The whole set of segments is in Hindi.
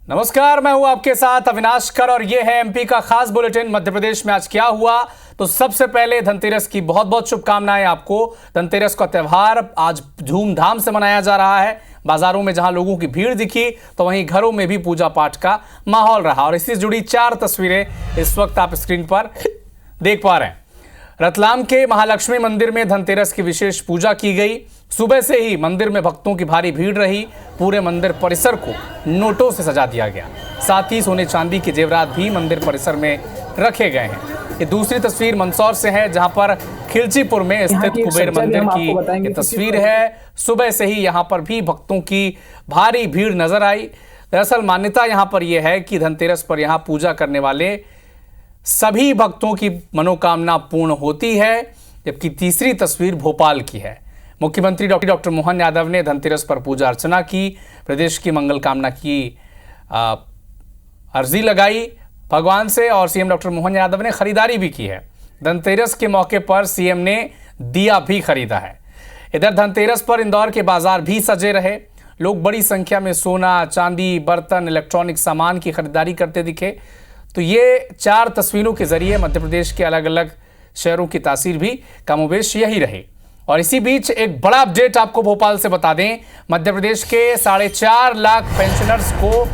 नमस्कार, मैं हूं आपके साथ अविनाश कर और ये है एमपी का खास बुलेटिन। मध्य प्रदेश में आज क्या हुआ, तो सबसे पहले धनतेरस की बहुत बहुत शुभकामनाएं आपको। धनतेरस का त्यौहार आज धूमधाम से मनाया जा रहा है। बाजारों में जहां लोगों की भीड़ दिखी तो वहीं घरों में भी पूजा पाठ का माहौल रहा और इससे जुड़ी 4 तस्वीरें इस वक्त आप स्क्रीन पर देख पा रहे हैं। रतलाम के महालक्ष्मी मंदिर में धनतेरस की विशेष पूजा की गई। सुबह से ही मंदिर में भक्तों की भारी भीड़ रही। पूरे मंदिर परिसर को नोटों से सजा दिया गया। साथ ही सोने चांदी के जेवरात भी मंदिर परिसर में रखे गए हैं। ये दूसरी तस्वीर मंदसौर से है, जहां पर खिलचीपुर में स्थित कुबेर मंदिर की ये तस्वीर है। सुबह से ही यहां पर भी भक्तों की भारी भीड़ नजर आई। दरअसल मान्यता यहां पर यह है कि धनतेरस पर यहां पूजा करने वाले सभी भक्तों की मनोकामना पूर्ण होती है। जबकि तीसरी तस्वीर भोपाल की है। मुख्यमंत्री डॉक्टर मोहन यादव ने धनतेरस पर पूजा अर्चना की, प्रदेश की मंगल कामना की अर्जी लगाई भगवान से और सीएम डॉक्टर मोहन यादव ने खरीदारी भी की है। धनतेरस के मौके पर सीएम ने दिया भी खरीदा है। इधर धनतेरस पर इंदौर के बाजार भी सजे रहे। लोग बड़ी संख्या में सोना, चांदी, बर्तन, इलेक्ट्रॉनिक सामान की खरीदारी करते दिखे। तो ये 4 तस्वीरों के जरिए मध्य प्रदेश के अलग अलग शहरों की तासीर भी कमोबेश यही रही। और इसी बीच एक बड़ा अपडेट आपको भोपाल से बता दें। मध्य प्रदेश के 4.5 लाख पेंशनर्स को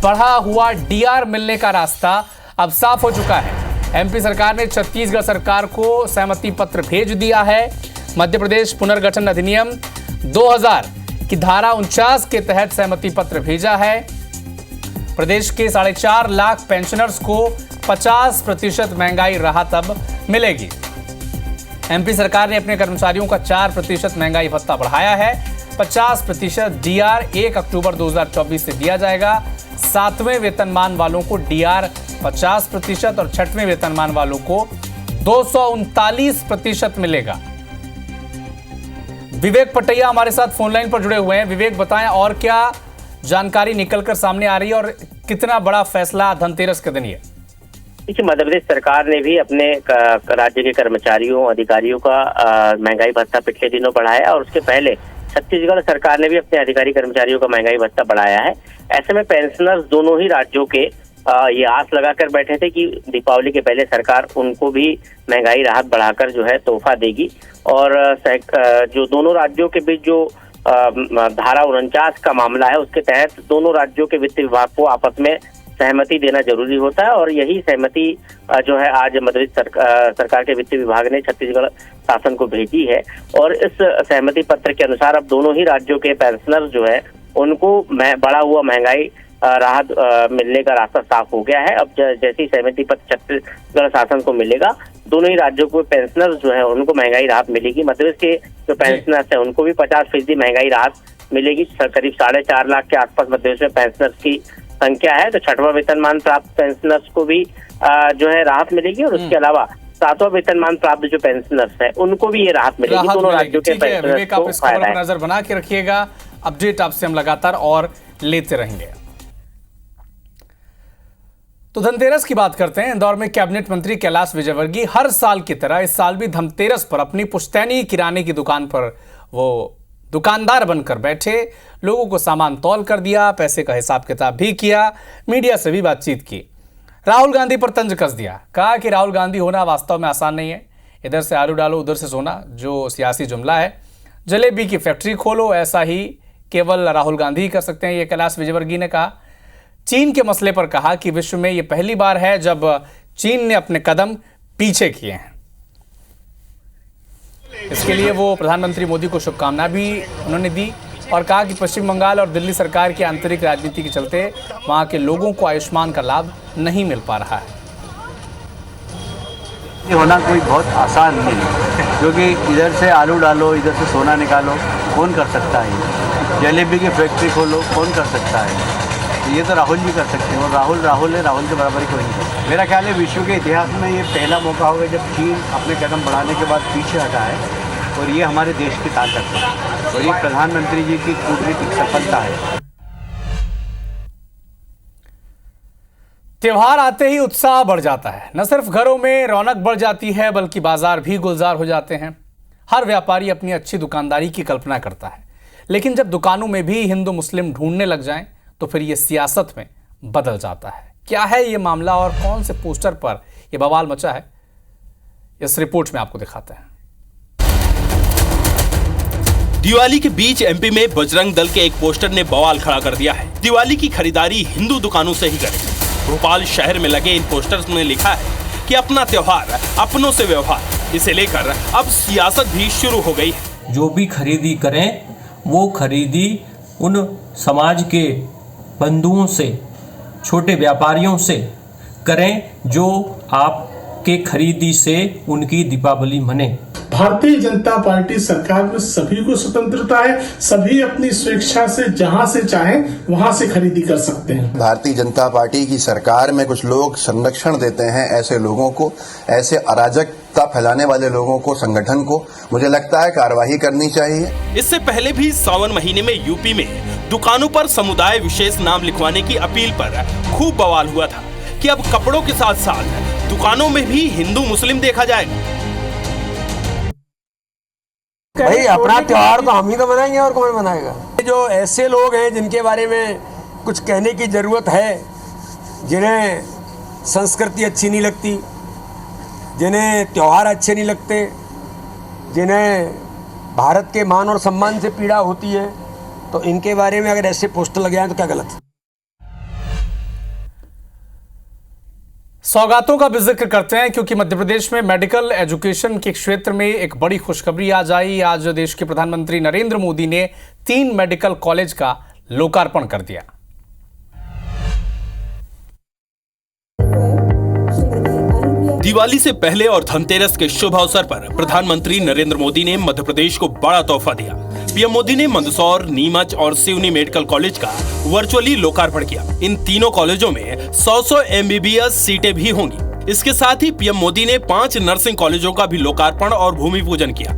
बढ़ा हुआ डीआर मिलने का रास्ता अब साफ हो चुका है। एमपी सरकार ने छत्तीसगढ़ सरकार को सहमति पत्र भेज दिया है। मध्य प्रदेश पुनर्गठन अधिनियम 2000 की धारा 49 के तहत सहमति पत्र भेजा है। प्रदेश के 4.5 लाख पेंशनर्स को 50% महंगाई राहत अब मिलेगी। एमपी सरकार ने अपने कर्मचारियों का 4% महंगाई भत्ता बढ़ाया है। 50% डीआर 1 अक्टूबर 2024 से दिया जाएगा। 7वें वेतनमान वालों को डीआर 50% और 6वें वेतनमान वालों को 239% मिलेगा। विवेक पटैया हमारे साथ फोनलाइन पर जुड़े हुए हैं। विवेक, बताएं और क्या जानकारी निकलकर सामने आ रही है और कितना बड़ा फैसला धनतेरस के दिन? देखिए, मध्य प्रदेश सरकार ने भी अपने राज्य के कर्मचारियों, अधिकारियों का महंगाई भत्ता पिछले दिनों बढ़ाया और उसके पहले छत्तीसगढ़ सरकार ने भी अपने अधिकारी कर्मचारियों का महंगाई भत्ता बढ़ाया है। ऐसे में पेंशनर्स दोनों ही राज्यों के ये आस लगाकर बैठे थे कि दीपावली के पहले सरकार उनको भी महंगाई राहत बढ़ाकर जो है तोहफा देगी। और जो दोनों राज्यों के बीच जो धारा 49 का मामला है, उसके तहत दोनों राज्यों के वित्त विभाग को आपस में सहमति देना जरूरी होता है और यही सहमति जो है आज मध्य प्रदेश सरकार के वित्त विभाग ने छत्तीसगढ़ शासन को भेजी है। और इस सहमति पत्र के अनुसार अब दोनों ही राज्यों के पेंशनर्स जो है उनको बढ़ा हुआ महंगाई राहत मिलने का रास्ता साफ हो गया है। अब जैसी सहमति पत्र छत्तीसगढ़ शासन को मिलेगा, दोनों ही राज्यों को पेंशनर्स जो है उनको महंगाई राहत मिलेगी। मध्य प्रदेश के जो पेंशनर्स है उनको भी 50% महंगाई राहत मिलेगी। करीब 4.5 लाख के आसपास मध्य प्रदेश में पेंशनर्स की संख्या है। तो 6वां वेतनमान प्राप्त पेंशनर्स को भी जो है राहत मिलेगी और उसके अलावा 7वां वेतनमान प्राप्त जो पेंशनर्स है उनको भी ये राहत मिलेगी। दोनों राज्यों के पेंशनर्स को फायदा है। नजर बना के रखिएगा, अपडेट आपसे हम लगातार और लेते रहेंगे। तो धनतेरस की बात करते हैं। इंदौर में कैबिनेट मंत्री कैलाश विजयवर्गीय हर साल की तरह इस साल भी धनतेरस पर अपनी पुश्तैनी किराने की दुकान पर वो दुकानदार बनकर बैठे। लोगों को सामान तौल कर दिया, पैसे का हिसाब किताब भी किया, मीडिया से भी बातचीत की। राहुल गांधी पर तंज कस दिया, कहा कि राहुल गांधी होना वास्तव में आसान नहीं है। इधर से आलू डालो, उधर से सोना, जो सियासी जुमला है। जलेबी की फैक्ट्री खोलो, ऐसा ही केवल राहुल गांधी ही कर सकते हैं, ये कैलाश विजयवर्गीय ने कहा। चीन के मसले पर कहा कि विश्व में यह पहली बार है जब चीन ने अपने कदम पीछे किए हैं। इसके लिए वो प्रधानमंत्री मोदी को शुभकामना भी उन्होंने दी और कहा कि पश्चिम बंगाल और दिल्ली सरकार की आंतरिक राजनीति के चलते वहां के लोगों को आयुष्मान का लाभ नहीं मिल पा रहा है। ये होना कोई बहुत आसान नहीं है, क्योंकि इधर से आलू डालो, इधर से सोना निकालो, कौन कर सकता है? जलेबी की फैक्ट्री खोलो, कौन कर सकता है? ये तो राहुल जी कर सकते हैं और राहुल है, राहुल के बराबर कोई नहीं कर। मेरा ख्याल है विश्व के इतिहास में ये पहला मौका होगा जब चीन अपने कदम बढ़ाने के बाद पीछे हटा है और ये हमारे देश की ताकत है और ये प्रधानमंत्री जी की कूटनीतिक सफलता है। त्योहार आते ही उत्साह बढ़ जाता है। न सिर्फ घरों में रौनक बढ़ जाती है बल्कि बाजार भी गुलजार हो जाते हैं। हर व्यापारी अपनी अच्छी दुकानदारी की कल्पना करता है, लेकिन जब दुकानों में भी हिंदू मुस्लिम ढूंढने लग जाएं तो फिर ये सियासत में बदल जाता है। क्या है ये मामला और कौन से पोस्टर पर यह बवाल मचा है, इस रिपोर्ट में आपको दिखाते हैं। दिवाली के बीच एमपी में बजरंग दल के एक पोस्टर ने बवाल खड़ा कर दिया है। दिवाली की खरीदारी हिंदू दुकानों से ही करें। भोपाल शहर में लगे इन पोस्टर्स में लिखा है कि अपना त्योहार अपनों से व्यवहार। इसे लेकर अब सियासत भी शुरू हो गई है। जो भी खरीदी करें वो खरीदी उन समाज के बंधुओं से, छोटे व्यापारियों से करें जो आपके खरीदी से उनकी दीपावली मने। भारतीय जनता पार्टी सरकार में सभी को स्वतंत्रता है, सभी अपनी स्वेच्छा से जहां से चाहें वहां से खरीदी कर सकते हैं। भारतीय जनता पार्टी की सरकार में कुछ लोग संरक्षण देते हैं ऐसे लोगों को, ऐसे अराजकता फैलाने वाले लोगों को, संगठन को। मुझे लगता है कार्रवाई करनी चाहिए। इससे पहले भी सावन महीने में यूपी में दुकानों पर समुदाय विशेष नाम लिखवाने की अपील पर खूब बवाल हुआ था कि अब कपड़ों के साथ साथ दुकानों में भी हिंदू मुस्लिम देखा जाएगा। भाई अपना त्योहार तो हम ही तो मनाएंगे और कौन मनाएगा। जो ऐसे लोग हैं जिनके बारे में कुछ कहने की जरूरत है, जिन्हें संस्कृति अच्छी नहीं लगती, जिन्हें त्योहार अच्छे नहीं लगते, जिन्हें भारत के मान और सम्मान से पीड़ा होती है, तो इनके बारे में अगर ऐसे पोस्टर लगे हैं तो क्या गलत है। सौगातों का भी जिक्र करते हैं क्योंकि मध्य प्रदेश में मेडिकल एजुकेशन के क्षेत्र में एक बड़ी खुशखबरी आज आई। आज देश के प्रधानमंत्री नरेंद्र मोदी ने 3 मेडिकल कॉलेज का लोकार्पण कर दिया। दिवाली से पहले और धनतेरस के शुभ अवसर पर प्रधानमंत्री नरेंद्र मोदी ने मध्य प्रदेश को बड़ा तोहफा दिया। पीएम मोदी ने मंदसौर, नीमच और सिवनी मेडिकल कॉलेज का वर्चुअली लोकार्पण किया। इन तीनों कॉलेजों में 100 MBBS सीटें भी होंगी। इसके साथ ही पीएम मोदी ने 5 नर्सिंग कॉलेजों का भी लोकार्पण और भूमि पूजन किया।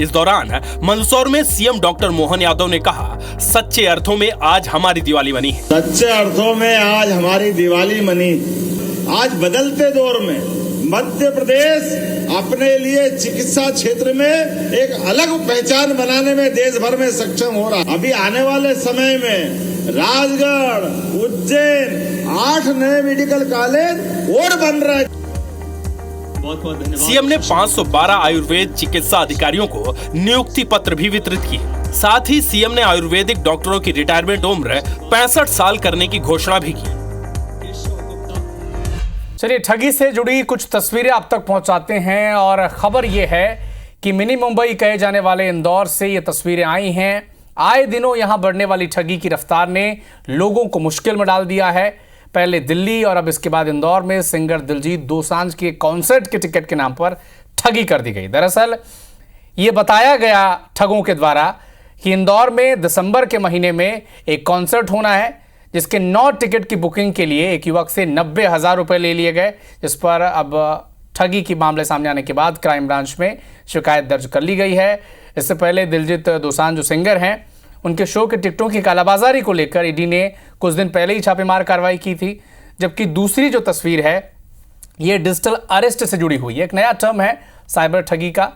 इस दौरान मंदसौर में सीएम डॉक्टर मोहन यादव ने कहा, सच्चे अर्थों में आज हमारी दिवाली मनी है। सच्चे अर्थों में आज हमारी दिवाली मनी। आज बदलते दौर में मध्य प्रदेश अपने लिए चिकित्सा क्षेत्र में एक अलग पहचान बनाने में देश भर में सक्षम हो रहा है। अभी आने वाले समय में राजगढ़, उज्जैन 8 नए मेडिकल कॉलेज और बन रहे हैं। बहुत धन्यवाद। सीएम ने 512 आयुर्वेद चिकित्सा अधिकारियों को नियुक्ति पत्र भी वितरित किए। साथ ही सीएम ने आयुर्वेदिक डॉक्टरों की रिटायरमेंट उम्र 65 साल करने की घोषणा भी की। चलिए, ठगी से जुड़ी कुछ तस्वीरें आप तक पहुंचाते हैं और खबर यह है कि मिनी मुंबई कहे जाने वाले इंदौर से ये तस्वीरें आई हैं। आए दिनों यहां बढ़ने वाली ठगी की रफ्तार ने लोगों को मुश्किल में डाल दिया है। पहले दिल्ली और अब इसके बाद इंदौर में सिंगर दिलजीत दोसांझ के कॉन्सर्ट के टिकट के नाम पर ठगी कर दी गई। दरअसल ये बताया गया ठगों के द्वारा कि इंदौर में दिसंबर के महीने में एक कॉन्सर्ट होना है, जिसके 9 टिकट की बुकिंग के लिए एक युवक से 90,000 रुपये ले लिए गए। जिस पर अब ठगी की मामले सामने आने के बाद क्राइम ब्रांच में शिकायत दर्ज कर ली गई है। इससे पहले दिलजीत दोसांझ जो सिंगर हैं, उनके शो के टिकटों की कालाबाजारी को लेकर ईडी ने कुछ दिन पहले ही छापेमार कार्रवाई की थी। जबकि दूसरी जो तस्वीर है ये डिजिटल अरेस्ट से जुड़ी हुई है। एक नया टर्म है साइबर ठगी का।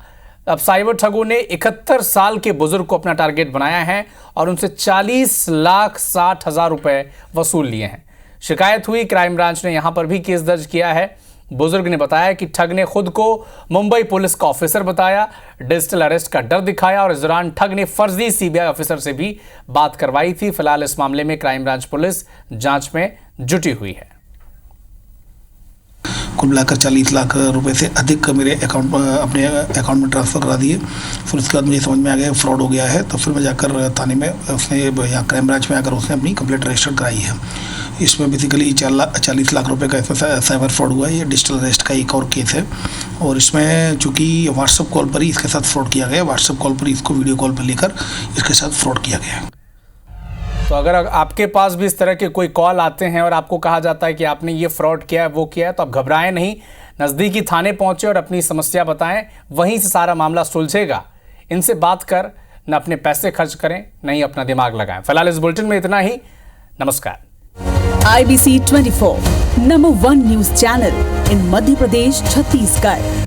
अब साइबर ठगों ने 71 साल के बुजुर्ग को अपना टारगेट बनाया है और उनसे 40,60,000 रुपए वसूल लिए हैं। शिकायत हुई, क्राइम ब्रांच ने यहां पर भी केस दर्ज किया है। बुजुर्ग ने बताया कि ठग ने खुद को मुंबई पुलिस का ऑफिसर बताया, डिजिटल अरेस्ट का डर दिखाया और इस दौरान ठग ने फर्जी सीबीआई ऑफिसर से भी बात करवाई थी। फिलहाल इस मामले में क्राइम ब्रांच पुलिस जांच में जुटी हुई है। कुल मिलाकर 40 लाख रुपए से अधिक मेरे अपने अकाउंट में ट्रांसफ़र करा दिए। फिर उसके बाद मुझे समझ में आ गया फ्रॉड हो गया है, तो फिर मैं जाकर थाने में उसने यहाँ क्राइम ब्रांच में आकर उसने अपनी कंप्लेंट रजिस्टर कराई है। इसमें बेसिकली 40 लाख रुपए का साइबर फ्रॉड हुआ है। ये डिजिटल अरेस्ट का एक और केस है और इसमें चूँकि व्हाट्सएप कॉल पर ही इसके साथ फ्रॉड किया गया, व्हाट्सएप कॉल पर इसको वीडियो कॉल पर लेकर इसके साथ फ्रॉड किया गया। तो अगर आपके पास भी इस तरह के कोई कॉल आते हैं और आपको कहा जाता है कि आपने ये फ्रॉड किया है, वो किया है, तो आप घबराएं नहीं, नज़दीकी थाने पहुंचे और अपनी समस्या बताएं, वहीं से सारा मामला सुलझेगा। इनसे बात कर न अपने पैसे खर्च करें, न ही अपना दिमाग लगाएं। फिलहाल इस बुलेटिन में इतना ही। नमस्कार। IBC 24 number 1 news channel in Madhya Pradesh, Chhattisgarh.